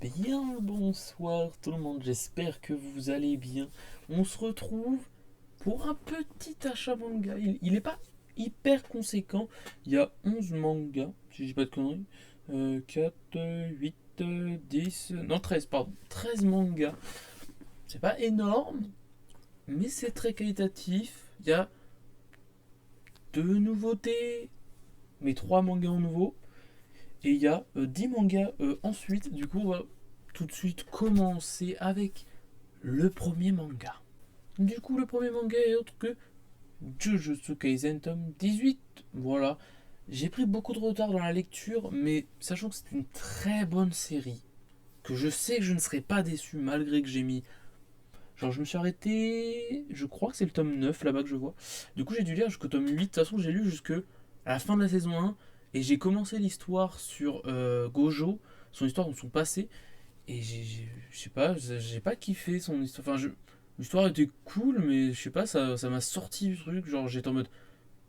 bien le bonsoir tout le monde, j'espère que vous allez bien. On se retrouve pour un petit achat manga. Il est pas hyper conséquent. Il y a 11 mangas, si je dis pas de conneries. 4, 8, 10, non 13, pardon. 13 mangas. C'est pas énorme, mais c'est très qualitatif. Il y a deux nouveautés, mais 3 mangas en nouveau. Et il y a 10 mangas ensuite. Du coup, on va tout de suite commencer avec le premier manga. Du coup, le premier manga est autre que Jujutsu Kaisen tome 18. Voilà. J'ai pris beaucoup de retard dans la lecture, mais sachant que c'est une très bonne série, que je sais que je ne serai pas déçu malgré que j'ai mis. Genre, je me suis arrêté. Je crois que c'est le tome 9 là-bas que je vois. Du coup, j'ai dû lire jusqu'au tome 8. De toute façon, j'ai lu jusque à la fin de la saison 1. Et j'ai commencé l'histoire sur Gojo, son histoire dans son passé. Et je sais pas, j'ai pas kiffé son histoire. Enfin, l'histoire était cool, mais je sais pas, ça m'a sorti du truc. Genre, j'étais en mode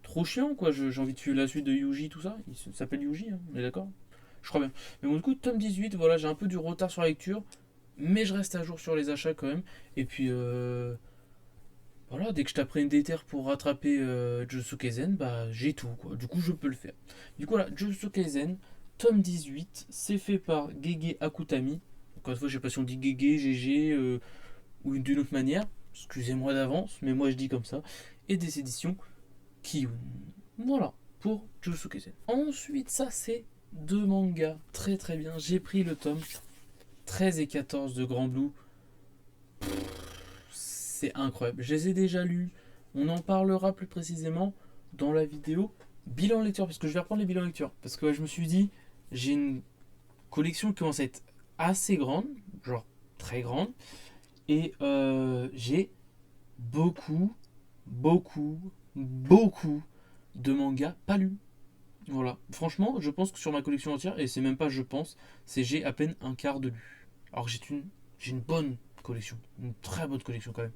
trop chiant quoi. J'ai envie de suivre la suite de Yuji, tout ça. S'appelle Yuji, hein, on est d'accord. Je crois bien. Mais bon, du coup, tome 18, voilà, j'ai un peu du retard sur la lecture. Mais je reste à jour sur les achats quand même. Et puis, voilà, dès que je t'apprends une déterre pour rattraper Jujutsu Kaisen, bah j'ai tout quoi. Du coup, je peux le faire. Du coup, voilà, Jujutsu Kaisen, tome 18, c'est fait par Gege Akutami. Encore une fois, je sais pas si on dit Gege, GG ou d'une autre manière. Excusez-moi d'avance, mais moi je dis comme ça. Et des éditions Kiyun. Voilà, pour Jujutsu Kaisen. Ensuite, ça c'est deux mangas. Très très bien. J'ai pris le tome 13 et 14 de Grand Blue. C'est incroyable. Je les ai déjà lus. On en parlera plus précisément dans la vidéo bilan lecture. Parce que je vais reprendre les bilans lecture. Parce que ouais, je me suis dit, j'ai une collection qui commence à être assez grande. Genre très grande. Et j'ai beaucoup, beaucoup, beaucoup de mangas pas lus. Voilà. Franchement, je pense que sur ma collection entière, et c'est même pas je pense, c'est j'ai à peine un quart de lu. Alors que j'ai une bonne collection. Une très bonne collection quand même.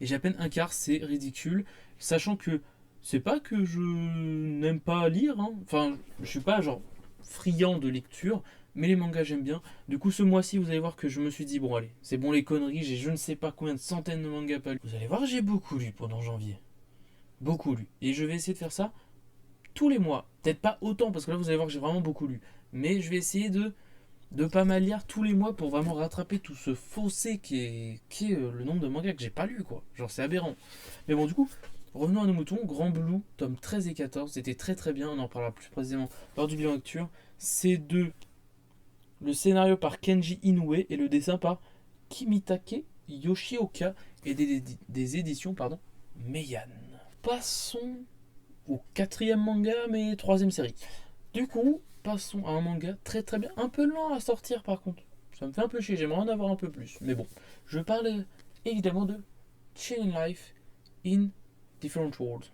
Et j'ai à peine un quart, c'est ridicule. Sachant que c'est pas que je n'aime pas lire, hein. Enfin, je suis pas genre friand de lecture, mais les mangas j'aime bien. Du coup, ce mois-ci, vous allez voir que je me suis dit, bon, allez, c'est bon les conneries, j'ai je ne sais pas combien de centaines de mangas pas lus. Vous allez voir, j'ai beaucoup lu pendant janvier. Beaucoup lu. Et je vais essayer de faire ça tous les mois. Peut-être pas autant, parce que là, vous allez voir que j'ai vraiment beaucoup lu. Mais je vais essayer de pas mal lire tous les mois pour vraiment rattraper tout ce fossé qui est le nombre de mangas que j'ai pas lu quoi. Genre c'est aberrant. Mais bon du coup, revenons à nos moutons. Grand Blue, tome 13 et 14, c'était très très bien, on en parlera plus précisément lors du bilan lecture. C'est de le scénario par Kenji Inoue et le dessin par Kimitake Yoshioka et des éditions pardon, Meian. Passons au quatrième manga mais troisième série. Du coup, passons à un manga très très bien, un peu lent à sortir par contre. Ça me fait un peu chier, j'aimerais en avoir un peu plus. Mais bon, je parle évidemment de Chilling Life in Different Worlds.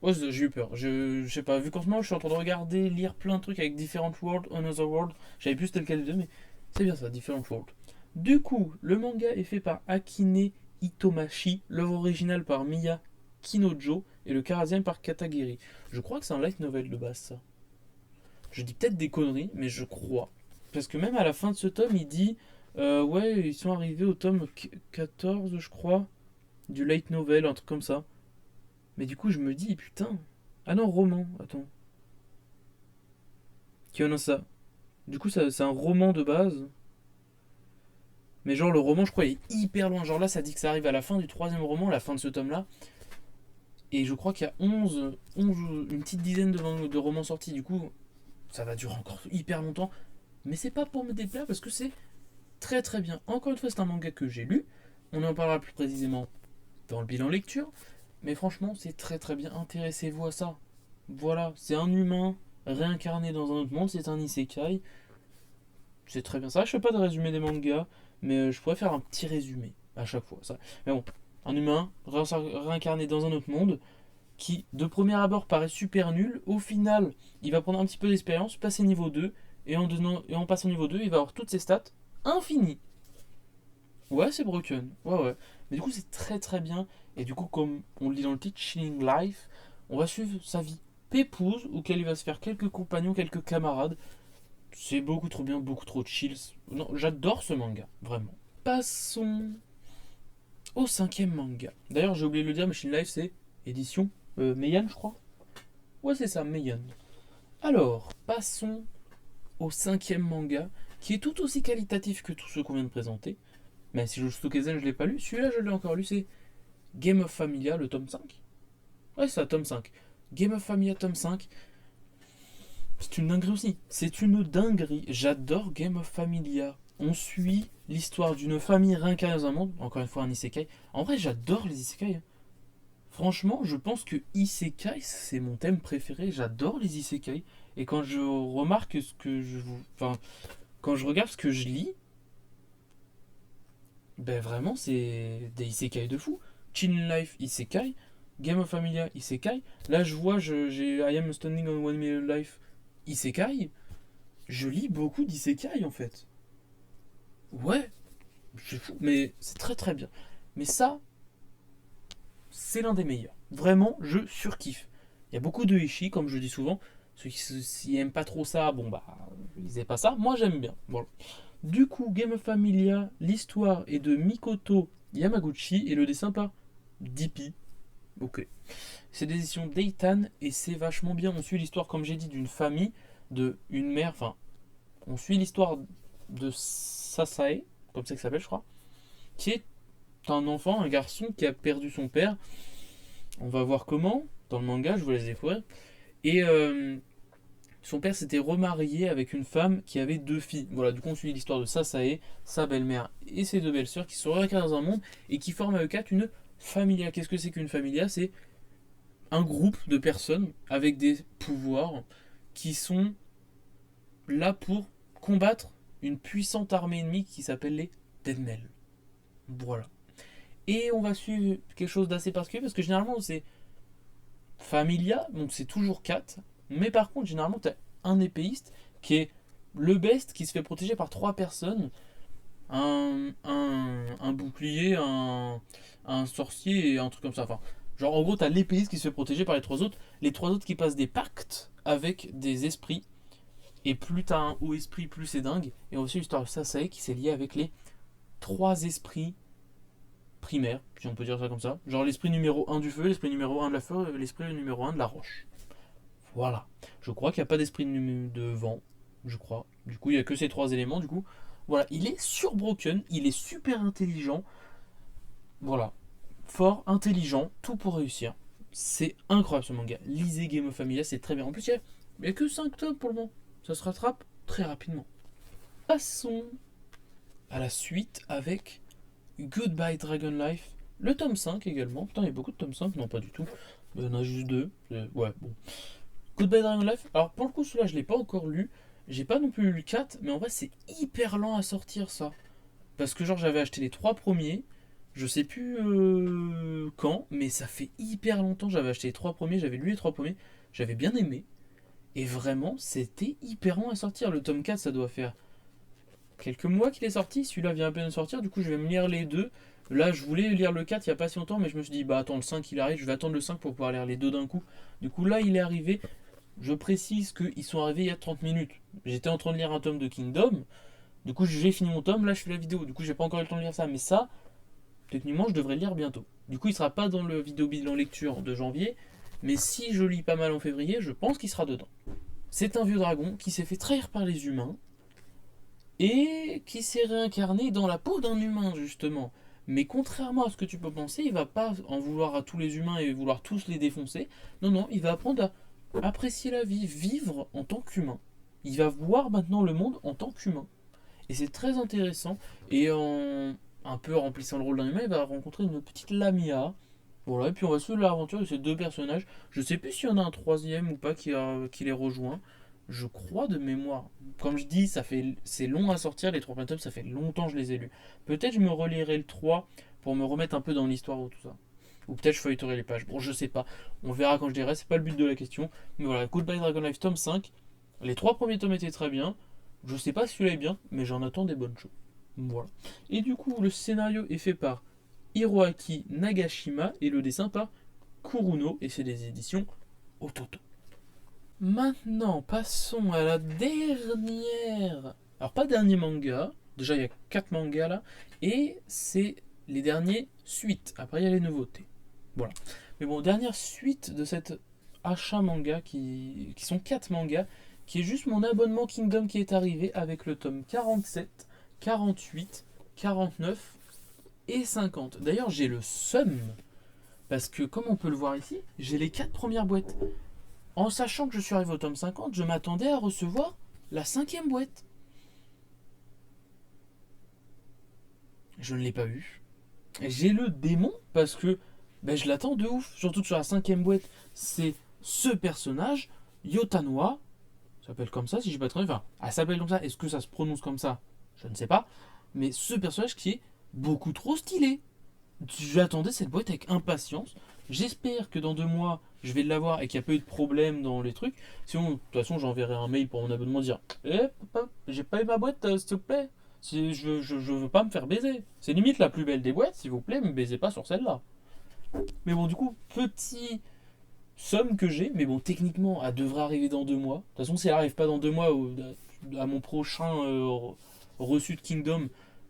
Ouais, j'ai eu peur. Je sais pas, vu qu'en ce moment je suis en train de regarder, lire plein de trucs avec Different World, Another World, j'avais plus tel quel les deux, mais c'est bien ça, Different World. Du coup, le manga est fait par Akine Itomashi, l'œuvre originale par Miya Kinojo et le Karazian par Katagiri. Je crois que c'est un light novel de base ça. Je dis peut-être des conneries, mais je crois. Parce que même à la fin de ce tome, il dit ouais, ils sont arrivés au tome 14, je crois, du light novel, un truc comme ça. Mais du coup, je me dis, putain. Ah non, roman, attends. Qui en a ça. Du coup, c'est un roman de base. Mais genre, le roman, je crois, il est hyper loin. Genre là, ça dit que ça arrive à la fin du troisième roman, la fin de ce tome-là. Et je crois qu'il y a 11 une petite dizaine de romans sortis. Du coup, ça va durer encore hyper longtemps. Mais c'est pas pour me déplaire parce que c'est très très bien. Encore une fois, c'est un manga que j'ai lu. On en parlera plus précisément dans le bilan lecture. Mais franchement, c'est très très bien. Intéressez-vous à ça. Voilà, c'est un humain réincarné dans un autre monde. C'est un isekai. C'est très bien ça. Je fais pas de résumé des mangas, mais je pourrais faire un petit résumé à chaque fois. Ça. Mais bon, un humain réincarné dans un autre monde qui, de premier abord, paraît super nul. Au final, il va prendre un petit peu d'expérience, passer niveau 2. Et en passant niveau 2, il va avoir toutes ses stats infinies. Ouais, c'est broken. Ouais, ouais. Mais du coup, c'est très très bien. Et du coup, comme on le dit dans le titre, Chilling Life, on va suivre sa vie pépouse, auquel il va se faire quelques compagnons, quelques camarades. C'est beaucoup trop bien, beaucoup trop chill. Non, j'adore ce manga, vraiment. Passons au cinquième manga. D'ailleurs, j'ai oublié de le dire, Machine Life, c'est édition Meian, je crois. Ouais, c'est ça, Meian. Alors, passons au cinquième manga, qui est tout aussi qualitatif que tous ceux qu'on vient de présenter. Même si Jujutsu Kaisen, je l'ai pas lu. Celui-là, je l'ai encore lu, c'est Game of Familia, le tome 5. Ouais, c'est ça, tome 5. Game of Familia, tome 5. C'est une dinguerie aussi. C'est une dinguerie. J'adore Game of Familia. On suit l'histoire d'une famille réincarnée dans un monde. Encore une fois, un isekai. En vrai, j'adore les isekai. Franchement, je pense que isekai, c'est mon thème préféré. J'adore les isekai. Et quand je remarque ce que je vous. Enfin, quand je regarde ce que je lis, ben vraiment, c'est des isekai de fou. Chin Life, isekai. Game of Familia, isekai. Là, je vois, j'ai I Am Standing on One Million Life, isekai. Je lis beaucoup d'isekai en fait. Ouais, c'est fou, mais c'est très très bien. Mais ça, c'est l'un des meilleurs. Vraiment, je surkiffe. Il y a beaucoup de Ishi, comme je dis souvent. Ceux qui aiment pas trop ça, bon bah, lisez pas ça. Moi, j'aime bien. Voilà. Du coup, Game of Familia, l'histoire est de Mikoto Yamaguchi et le dessin par Dippy. Ok. C'est des éditions Deitan et c'est vachement bien. On suit l'histoire, comme j'ai dit, d'une famille, de une mère. Enfin, on suit l'histoire de Sasae, comme ça qu'il s'appelle, je crois, qui est un enfant, un garçon qui a perdu son père. On va voir comment, dans le manga, je vous laisse découvrir. Et son père s'était remarié avec une femme qui avait deux filles. Voilà, du coup, on suit l'histoire de Sasae, sa belle-mère et ses deux belles-sœurs qui se réincarnent dans un monde et qui forment avec eux quatre une familia. Qu'est-ce que c'est qu'une familia? C'est un groupe de personnes avec des pouvoirs qui sont là pour combattre une puissante armée ennemie qui s'appelle les Deadmel. Voilà. Et on va suivre quelque chose d'assez particulier parce que généralement c'est Familia, donc c'est toujours 4. Mais par contre, généralement, tu as un épéiste qui est le best qui se fait protéger par 3 personnes. Un bouclier, un sorcier et un truc comme ça. Enfin, genre en gros, tu as l'épéiste qui se fait protéger par les 3 autres. Les 3 autres qui passent des pactes avec des esprits. Et plus t'as un haut esprit, plus c'est dingue. Et aussi l'histoire de Sasae qui s'est liée avec les 3 esprits primaires, si on peut dire ça comme ça. Genre l'esprit numéro 1 du feu, l'esprit numéro 1 de la feu, l'esprit numéro 1 de la roche. Voilà. Je crois qu'il n'y a pas d'esprit de vent. Je crois. Du coup, il n'y a que ces 3 éléments. Du coup, voilà. Il est surbroken. Il est super intelligent. Voilà. Fort, intelligent. Tout pour réussir. C'est incroyable ce manga. Lisez Game of Familia, c'est très bien. En plus, il n'y a que 5 tomes pour le moment. Ça se rattrape très rapidement. Passons à la suite avec Goodbye Dragon Life. Le tome 5 également. Putain, il y a beaucoup de tomes 5. Non, pas du tout. Il y en a juste 2. Ouais, bon. Goodbye Dragon Life. Alors, pour le coup, celui-là, je l'ai pas encore lu. J'ai pas non plus lu le 4. Mais en vrai, c'est hyper lent à sortir ça. Parce que, genre, j'avais acheté les 3 premiers. Je sais plus quand. Mais ça fait hyper longtemps. J'avais acheté les 3 premiers. J'avais lu les 3 premiers. J'avais bien aimé. Et vraiment, c'était hyper long à sortir. Le tome 4, ça doit faire quelques mois qu'il est sorti. Celui-là vient à peine de sortir. Du coup, je vais me lire les deux. Là, je voulais lire le 4 il n'y a pas si longtemps, mais je me suis dit, bah attends, le 5 il arrive, je vais attendre le 5 pour pouvoir lire les deux d'un coup. Du coup, là, il est arrivé. Je précise qu'ils sont arrivés il y a 30 minutes. J'étais en train de lire un tome de Kingdom. Du coup, j'ai fini mon tome. Là, je fais la vidéo. Du coup, j'ai pas encore eu le temps de lire ça. Mais ça, techniquement, je devrais le lire bientôt. Du coup, il sera pas dans le vidéo bilan lecture de janvier. Mais si je lis pas mal en février, je pense qu'il sera dedans. C'est un vieux dragon qui s'est fait trahir par les humains et qui s'est réincarné dans la peau d'un humain, justement. Mais contrairement à ce que tu peux penser, il va pas en vouloir à tous les humains et vouloir tous les défoncer. Non, non, il va apprendre à apprécier la vie, vivre en tant qu'humain. Il va voir maintenant le monde en tant qu'humain. Et c'est très intéressant. Et en un peu remplissant le rôle d'un humain, il va rencontrer une petite Lamia. Voilà, et puis on va suivre l'aventure de ces deux personnages. Je sais plus s'il y en a un troisième ou pas qui les rejoint. Je crois de mémoire. Comme je dis, c'est long à sortir les 3 tomes, ça fait longtemps que je les ai lus. Peut-être je me relirai le 3 pour me remettre un peu dans l'histoire ou tout ça. Ou peut-être je feuilleterai les pages. Bon, je sais pas. On verra quand je dirai, c'est pas le but de la question. Mais voilà, Goodbye Dragon Life tome 5. Les 3 premiers tomes étaient très bien. Je sais pas si celui-là est bien, mais j'en attends des bonnes choses. Voilà. Et du coup, le scénario est fait par Hiroaki Nagashima et le dessin par Kuruno, et c'est des éditions Ototo. Maintenant, passons à la dernière. Alors, pas dernier manga. Déjà, il y a 4 mangas là. Et c'est les derniers suites. Après, il y a les nouveautés. Voilà. Mais bon, dernière suite de cette achat manga qui sont 4 mangas. Qui est juste mon abonnement Kingdom qui est arrivé avec le tome 47, 48, 49 et 50. D'ailleurs, j'ai le seum. Parce que, comme on peut le voir ici, j'ai les 4 premières boîtes. En sachant que je suis arrivé au tome 50, je m'attendais à recevoir la 5e boîte. Je ne l'ai pas eu. J'ai le démon parce que je l'attends de ouf. Surtout que sur la 5e boîte, c'est ce personnage, Yotanwa. Ça s'appelle comme ça, si j'ai pas trop. Enfin, elle s'appelle comme ça. Est-ce que ça se prononce comme ça? Je ne sais pas. Mais ce personnage qui est beaucoup trop stylé. J'attendais cette boîte avec impatience. J'espère que dans 2 mois, je vais l'avoir et qu'il n'y a pas eu de problème dans les trucs. Sinon, de toute façon, j'enverrai un mail pour mon abonnement dire papa, j'ai pas eu ma boîte, s'il te plaît. Si je veux pas me faire baiser. C'est limite la plus belle des boîtes, s'il vous plaît, me baisez pas sur celle-là. Mais bon, du coup, petit somme que j'ai, mais bon, techniquement, elle devrait arriver dans 2 mois. De toute façon, si elle arrive pas dans 2 mois à mon prochain reçu de Kingdom,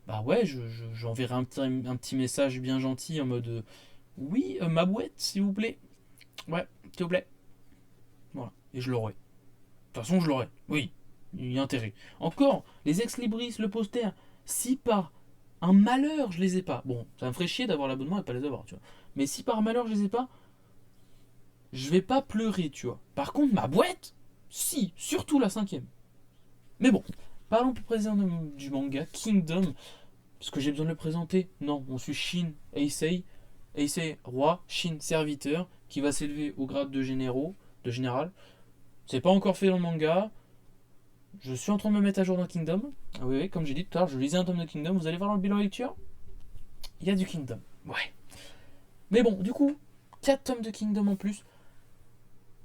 bah ouais, j'enverrai un petit message bien gentil en mode oui, ma boîte, s'il vous plaît. Ouais, s'il vous plaît. Voilà. Et je l'aurai. De toute façon, je l'aurai. Oui, il y a intérêt. Encore, les ex-libris, le poster, si par un malheur je les ai pas, bon, ça me ferait chier d'avoir l'abonnement et pas les avoir, tu vois. Mais si par malheur je les ai pas, je vais pas pleurer, tu vois. Par contre, ma boîte, si, surtout la 5e. Mais bon, parlons plus précisément du manga Kingdom. Parce que j'ai besoin de le présenter. Non, on suit Shin Eisei. Eisei, roi, Shin, serviteur, qui va s'élever au grade de général. C'est pas encore fait dans le manga. Je suis en train de me mettre à jour dans Kingdom. Ah oui, oui, comme j'ai dit tout à l'heure, je lisais un tome de Kingdom. Vous allez voir dans le bilan lecture, il y a du Kingdom. Ouais. Mais bon, du coup, 4 tomes de Kingdom en plus.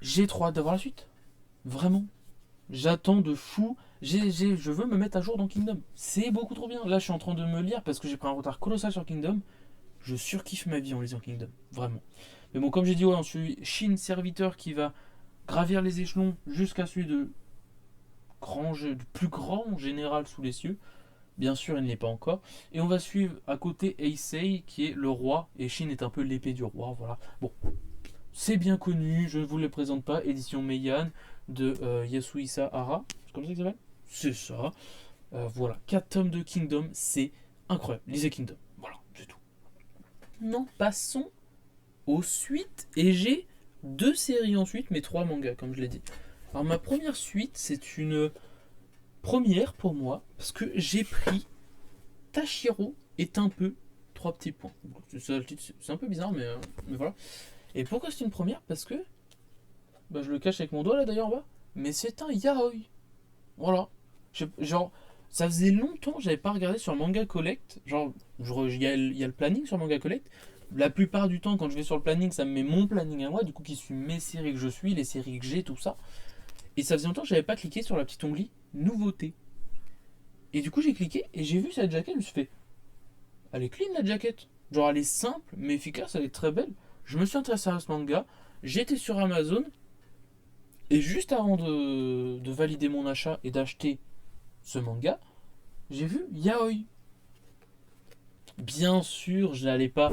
J'ai trop hâte d'avoir la suite. Vraiment. J'attends de fou. Je veux me mettre à jour dans Kingdom. C'est beaucoup trop bien. Là, je suis en train de me lire parce que j'ai pris un retard colossal sur Kingdom. Je surkiffe ma vie en lisant Kingdom. Vraiment. Mais bon, comme j'ai dit, ouais, on suit Shin, serviteur qui va gravir les échelons jusqu'à celui de plus grand général sous les cieux. Bien sûr, il ne l'est pas encore. Et on va suivre à côté Eisei qui est le roi. Et Shin est un peu l'épée du roi. Voilà. Bon, c'est bien connu. Je ne vous le présente pas. Édition Meian de Yasuhisa Hara. C'est comme ça qu'il s'appelle? C'est ça. Voilà. 4 tomes de Kingdom. C'est incroyable. Lisez Kingdom. Voilà, c'est tout. Non, passons aux suites. Et j'ai 2 séries en suite, mais 3 mangas, comme je l'ai dit. Alors, ma première suite, c'est une première pour moi, parce que j'ai pris Tashiro est un peu 3 petits points. C'est un peu bizarre, mais voilà. Et pourquoi c'est une première? Parce que, je le cache avec mon doigt là d'ailleurs en bas, mais c'est un yaoi. Voilà. Genre, ça faisait longtemps que j'avais pas regardé sur Manga Collect. Genre, il y a le planning sur Manga Collect. La plupart du temps, quand je vais sur le planning, ça me met mon planning à moi, du coup, qui suit mes séries que je suis, les séries que j'ai, tout ça. Et ça faisait longtemps que j'avais pas cliqué sur la petite onglet nouveauté. Et du coup, j'ai cliqué et j'ai vu cette jaquette. Je me suis fait, elle est clean la jaquette. Genre, elle est simple mais efficace, elle est très belle. Je me suis intéressé à ce manga. J'étais sur Amazon. Et juste avant de valider mon achat et d'acheter ce manga, j'ai vu Yaoi. Bien sûr, je n'allais pas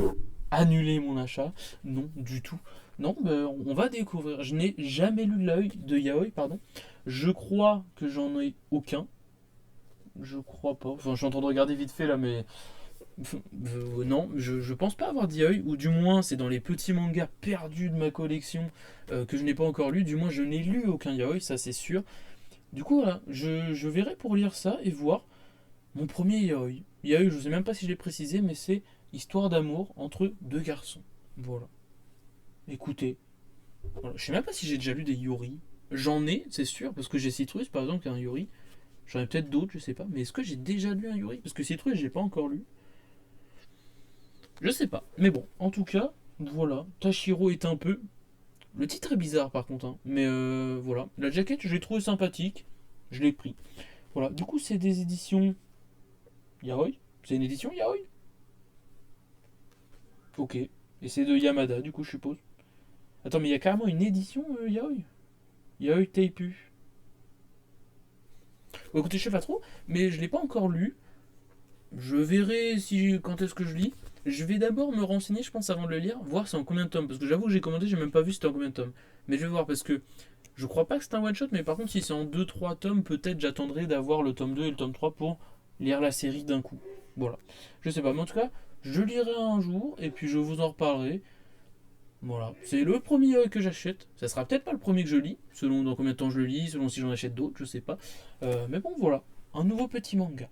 annuler mon achat. Non, du tout. Non, on va découvrir. Je n'ai jamais lu l'œil de Yaoi, pardon. Je crois que j'en ai aucun. Je crois pas. Enfin, je suis en train de regarder vite fait là, mais non, je pense pas avoir d'Yaoi, ou du moins c'est dans les petits mangas perdus de ma collection que je n'ai pas encore lu. Du moins, je n'ai lu aucun Yaoi, ça c'est sûr. Du coup, voilà, je verrai pour lire ça et voir mon premier Yaoi. Yaoi, je sais même pas si je l'ai précisé, mais c'est histoire d'amour entre 2 garçons. Voilà. Écoutez, voilà. Je sais même pas si j'ai déjà lu des Yori. J'en ai, c'est sûr, parce que j'ai Citrus par exemple, qui est un Yori. J'en ai peut-être d'autres, je sais pas. Mais est-ce que j'ai déjà lu un Yori? Parce que Citrus, j'ai pas encore lu. Je sais pas. Mais bon, en tout cas, voilà. Tashiro est un peu. Le titre est bizarre par contre, hein. Mais voilà. La jaquette, je l'ai trouvé sympathique. Je l'ai pris. Voilà. Du coup, c'est des éditions Yaoi. C'est une édition Yaoi. Ok. Et c'est de Yamada, du coup, je suppose. Attends, mais il y a carrément une édition Yaoi. Il y a eu Taipu. Bon, écoutez, je sais pas trop, mais je l'ai pas encore lu. Je verrai si quand est-ce que je lis. Je vais d'abord me renseigner, je pense, avant de le lire, voir c'est en combien de tomes. Parce que j'avoue que j'ai commandé, j'ai même pas vu c'était en combien de tomes. Mais je vais voir parce que je crois pas que c'est un one-shot, mais par contre, si c'est en deux trois tomes, peut-être j'attendrai d'avoir le tome 2 et le tome 3 pour lire la série d'un coup. Voilà. Je sais pas, mais en tout cas, je lirai un jour et puis je vous en reparlerai. Voilà. C'est le premier que j'achète. Ça sera peut-être pas le premier que je lis, selon dans combien de temps je le lis, selon si j'en achète d'autres, je sais pas. Mais bon, voilà. Un nouveau petit manga.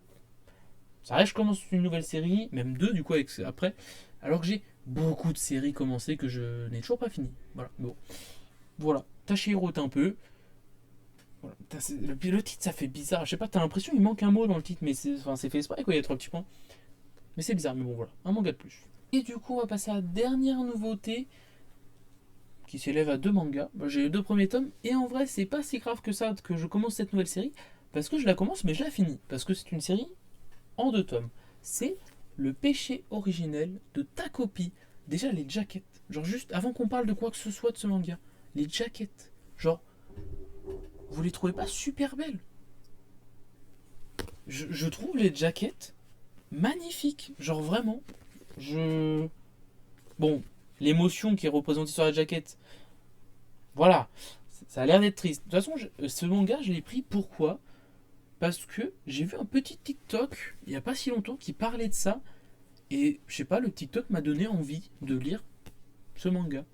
Ça reste, je commence une nouvelle série, même deux du coup après, alors que j'ai beaucoup de séries commencées que je n'ai toujours pas fini. Voilà, bon. Voilà, Tashiro est un peu. Voilà. Le titre ça fait bizarre, je sais pas, t'as l'impression qu'il manque un mot dans le titre, mais c'est fait exprès quoi, il y a trois petits points. Mais c'est bizarre, mais bon voilà, un manga de plus. Et du coup on va passer à la dernière nouveauté qui s'élève à deux mangas. Moi, j'ai les deux premiers tomes, et en vrai c'est pas si grave que ça que je commence cette nouvelle série, parce que je la commence mais je la finis, parce que c'est une série en deux tomes. C'est Le péché originel de Takopi. Déjà les jackets. Genre juste avant qu'on parle de quoi que ce soit de ce manga. Les jackets. Genre, vous les trouvez pas super belles? Je trouve les jackets magnifiques. Genre vraiment. Je. Bon, l'émotion qui est représentée sur la jaquette. Voilà. Ça a l'air d'être triste. De toute façon, ce manga, je l'ai pris pourquoi? Parce que j'ai vu un petit TikTok il n'y a pas si longtemps qui parlait de ça. Et je sais pas, le TikTok m'a donné envie de lire ce manga.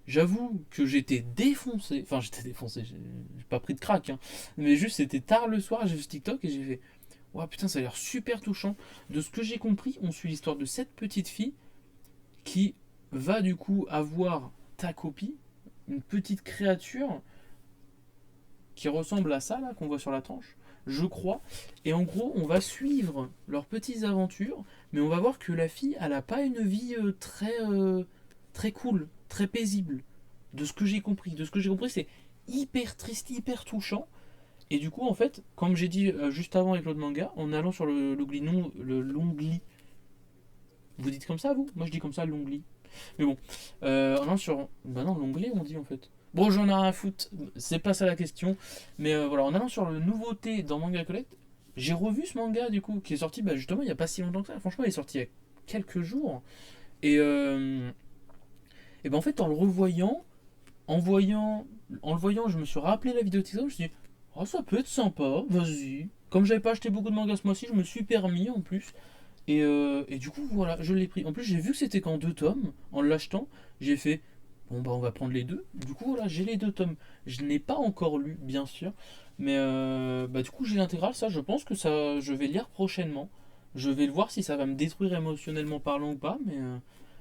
J'avoue que j'étais défoncé. Enfin, j'étais défoncé, j'ai pas pris de crack, hein. Mais juste, c'était tard le soir, j'ai vu ce TikTok et j'ai fait ouah, putain, ça a l'air super touchant. De ce que j'ai compris, on suit l'histoire de cette petite fille qui va du coup avoir ta copie, une petite créature qui ressemble à ça là qu'on voit sur la tranche, je crois. Et en gros, on va suivre leurs petites aventures, mais on va voir que la fille, elle a pas une vie très cool, très paisible. De ce que j'ai compris, c'est hyper triste, hyper touchant. Et du coup, en fait, comme j'ai dit juste avant avec l'autre manga, en allant sur l'ongli, vous dites comme ça vous? Moi je dis comme ça l'ongli. Mais bon, en allant sur, bah non, l'onglet on dit en fait. Bon, j'en ai rien à foutre, c'est pas ça la question. Mais voilà, en allant sur le nouveauté dans Manga Collect, j'ai revu ce manga du coup, qui est sorti bah, justement il n'y a pas si longtemps que ça. Franchement, il est sorti il y a quelques jours. Et ben en fait, en le voyant, je me suis rappelé la vidéo de TikTok, je me suis dit, oh, ça peut être sympa, vas-y. Comme j'avais pas acheté beaucoup de mangas ce mois-ci, je me suis permis en plus. Et du coup, voilà, je l'ai pris. En plus, j'ai vu que c'était qu'en deux tomes. En l'achetant, j'ai fait, bon, bah, on va prendre les deux. Du coup, voilà, j'ai les deux tomes. Je n'ai pas encore lu, bien sûr. Mais bah, du coup, j'ai l'intégrale. Ça, je pense que ça, je vais lire prochainement. Je vais le voir si ça va me détruire émotionnellement parlant ou pas. Mais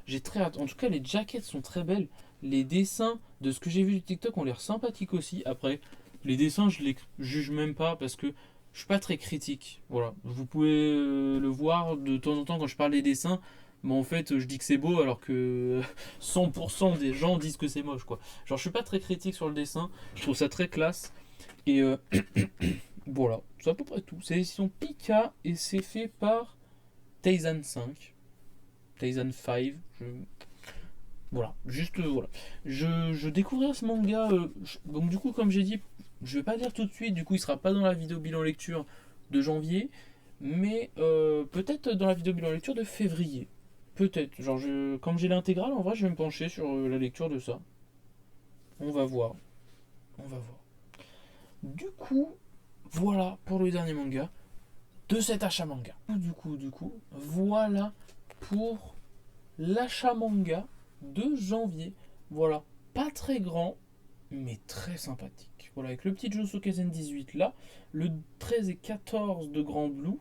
j'ai très hâte. En tout cas, les jackets sont très belles. Les dessins, de ce que j'ai vu du TikTok, ont l'air sympathiques aussi. Après, les dessins, je les juge même pas parce que je suis pas très critique. Voilà. Vous pouvez le voir de temps en temps quand je parle des dessins. Mais en fait, je dis que c'est beau alors que 100% des gens disent que c'est moche, quoi. Genre, je suis pas très critique sur le dessin. Je trouve ça très classe. Et voilà. C'est à peu près tout. C'est l'édition Pika et c'est fait par Taizan 5. Taizan 5. Voilà. Juste, voilà. Je découvrirai ce manga. Donc, du coup, comme j'ai dit, je vais pas lire tout de suite. Du coup, il sera pas dans la vidéo bilan lecture de janvier. Mais peut-être dans la vidéo bilan lecture de février. Peut-être. Genre, comme j'ai l'intégrale, en vrai, je vais me pencher sur la lecture de ça. On va voir. On va voir. Du coup, voilà pour le dernier manga de cet achat manga. Du coup, voilà pour l'achat manga de janvier. Voilà. Pas très grand, mais très sympathique. Voilà, avec le petit Jujutsu Kaisen 18 là, le 13 et 14 de Grand Blue,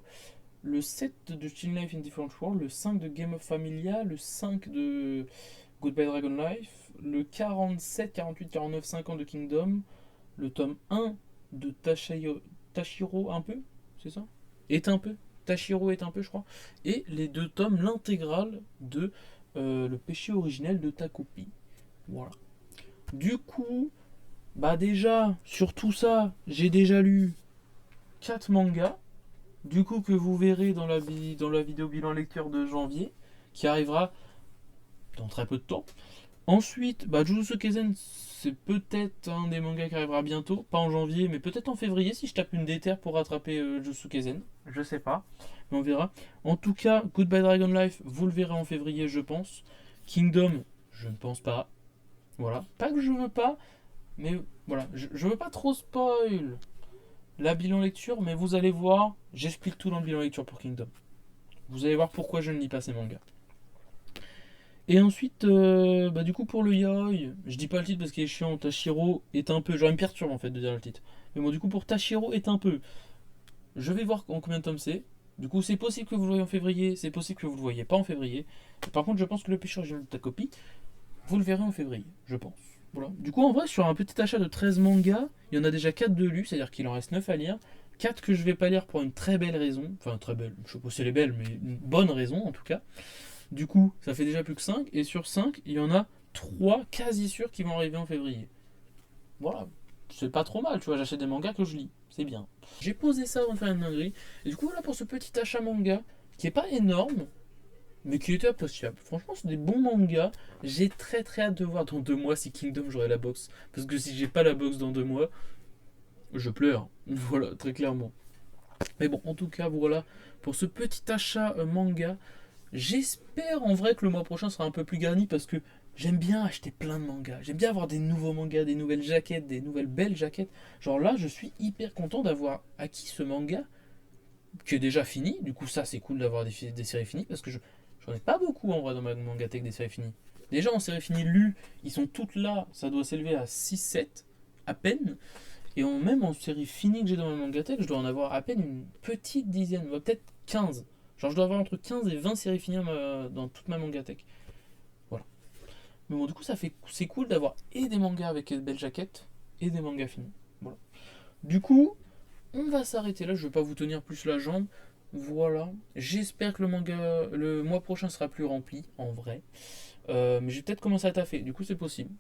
le 7 de Chill Life in Different World, le 5 de Game of Familia, le 5 de Goodbye Dragon Life, le 47, 48, 49, 50 de Kingdom, le tome 1 de Tashiro un peu, c'est ça? Est un peu. Tashiro est un peu, je crois. Et les deux tomes, l'intégrale de Le péché originel de Takopi. Voilà. Du coup, bah déjà, sur tout ça, j'ai déjà lu 4 mangas. Du coup, que vous verrez dans la vidéo bilan lecture de janvier, qui arrivera dans très peu de temps. Ensuite, Jujutsu Kaisen, c'est peut-être un des mangas qui arrivera bientôt, pas en janvier, mais peut-être en février si je tape une déterre pour rattraper Jujutsu Kaisen. Je sais pas, mais on verra. En tout cas, Goodbye Dragon Life, vous le verrez en février, je pense. Kingdom, je ne pense pas. Voilà, pas que je veux pas, mais voilà, je veux pas trop spoil la bilan lecture, mais vous allez voir, j'explique tout dans le bilan lecture pour Kingdom. Vous allez voir pourquoi je ne lis pas ces mangas. Et ensuite, du coup, pour le yaoi, je dis pas le titre parce qu'il est chiant. Tashiro est un peu. Genre, il me perturbe en fait de dire le titre. Mais bon, du coup, pour Tashiro est un peu. Je vais voir en combien de tomes c'est. Du coup, c'est possible que vous le voyez en février, c'est possible que vous le voyez pas en février. Par contre, je pense que le pêcheur original de ta copie, vous le verrez en février, je pense. Voilà. Du coup, en vrai, sur un petit achat de 13 mangas, il y en a déjà 4 de lus, c'est-à-dire qu'il en reste 9 à lire. 4 que je vais pas lire pour une très belle raison. Enfin, très belle, je sais pas si elle est belle, mais une bonne raison en tout cas. Du coup, ça fait déjà plus que 5. Et sur 5, il y en a 3 quasi sûrs qui vont arriver en février. Voilà. C'est pas trop mal, tu vois. J'achète des mangas que je lis. C'est bien. J'ai posé ça avant de faire une dinguerie. Et du coup, voilà pour ce petit achat manga qui est pas énorme, mais qui était appréciable. Franchement, c'est des bons mangas. J'ai très très hâte de voir dans 2 mois si Kingdom j'aurai la box. Parce que si j'ai pas la box dans 2 mois, je pleure. Voilà, très clairement. Mais bon, en tout cas, voilà pour ce petit achat manga. J'espère en vrai que le mois prochain sera un peu plus garni parce que j'aime bien acheter plein de mangas. J'aime bien avoir des nouveaux mangas, des nouvelles jaquettes, des nouvelles belles jaquettes. Genre là, je suis hyper content d'avoir acquis ce manga qui est déjà fini. Du coup, ça, c'est cool d'avoir des séries finies parce que j'en ai pas beaucoup en vrai dans ma mangatech des séries finies. Déjà en séries finies lues, ils sont toutes là, ça doit s'élever à 6-7 à peine. Et même en série finie que j'ai dans ma mangatech, je dois en avoir à peine une petite dizaine, peut-être 15. Genre je dois avoir entre 15 et 20 séries finies dans toute ma mangatech. Voilà. Mais bon, du coup, c'est cool d'avoir et des mangas avec des belles jaquettes et des mangas finis. Voilà. Du coup, on va s'arrêter là. Je vais pas vous tenir plus la jambe. Voilà. J'espère que le mois prochain sera plus rempli, en vrai. Mais j'ai peut-être commencé à taffer. Du coup, c'est possible.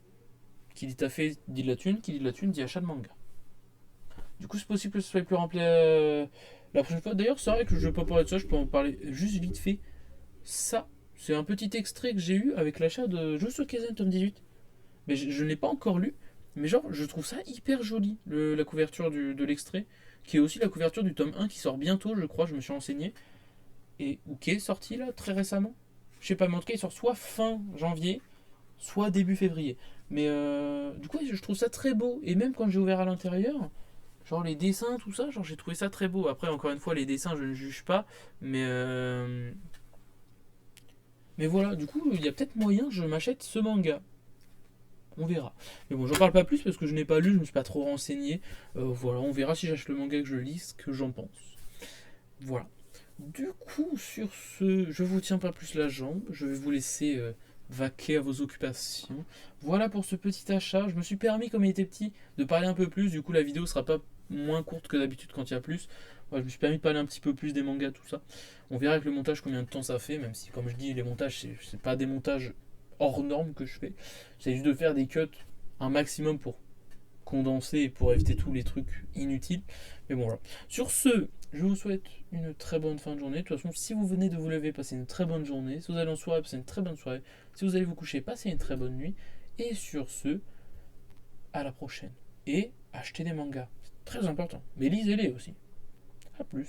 Qui dit taffer dit de la thune. Qui dit de la thune dit achat de manga. Du coup, c'est possible que ce soit plus rempli la prochaine fois. D'ailleurs, c'est vrai que je vais pas parler de ça. Je peux en parler juste vite fait. Ça, c'est un petit extrait que j'ai eu avec l'achat de Jujutsu Kaisen tome 18. Mais je ne l'ai pas encore lu. Mais genre, je trouve ça hyper joli, la couverture de l'extrait. Qui est aussi la couverture du tome 1 qui sort bientôt, je crois, je me suis renseigné. Et ou qui est sorti là, très récemment. Je sais pas, mais en tout cas, il sort soit fin janvier, soit début février. Mais du coup, je trouve ça très beau. Et même quand j'ai ouvert à l'intérieur, genre les dessins, tout ça, genre j'ai trouvé ça très beau. Après, encore une fois, les dessins, je ne juge pas. Mais voilà, du coup, il y a peut-être moyen que je m'achète ce manga. On verra. Mais bon, j'en parle pas plus parce que je n'ai pas lu, je me suis pas trop renseigné. Voilà, on verra si j'achète le manga que je lis, ce que j'en pense. Voilà. Du coup, sur ce, je vous tiens pas plus la jambe. Je vais vous laisser vaquer à vos occupations. Voilà pour ce petit achat. Je me suis permis, comme il était petit, de parler un peu plus. Du coup, la vidéo sera pas moins courte que d'habitude quand il y a plus. Voilà, je me suis permis de parler un petit peu plus des mangas, tout ça. On verra avec le montage combien de temps ça fait, même si, comme je dis, les montages, c'est pas des montages hors normes que je fais. C'est juste de faire des cuts un maximum pour condenser et pour éviter tous les trucs inutiles. Mais bon, voilà. Sur ce, je vous souhaite une très bonne fin de journée. De toute façon, si vous venez de vous lever, passez une très bonne journée. Si vous allez en soirée, passez une très bonne soirée. Si vous allez vous coucher, passez une très bonne nuit. Et sur ce, à la prochaine. Et achetez des mangas. C'est très important. Mais lisez-les aussi. A plus.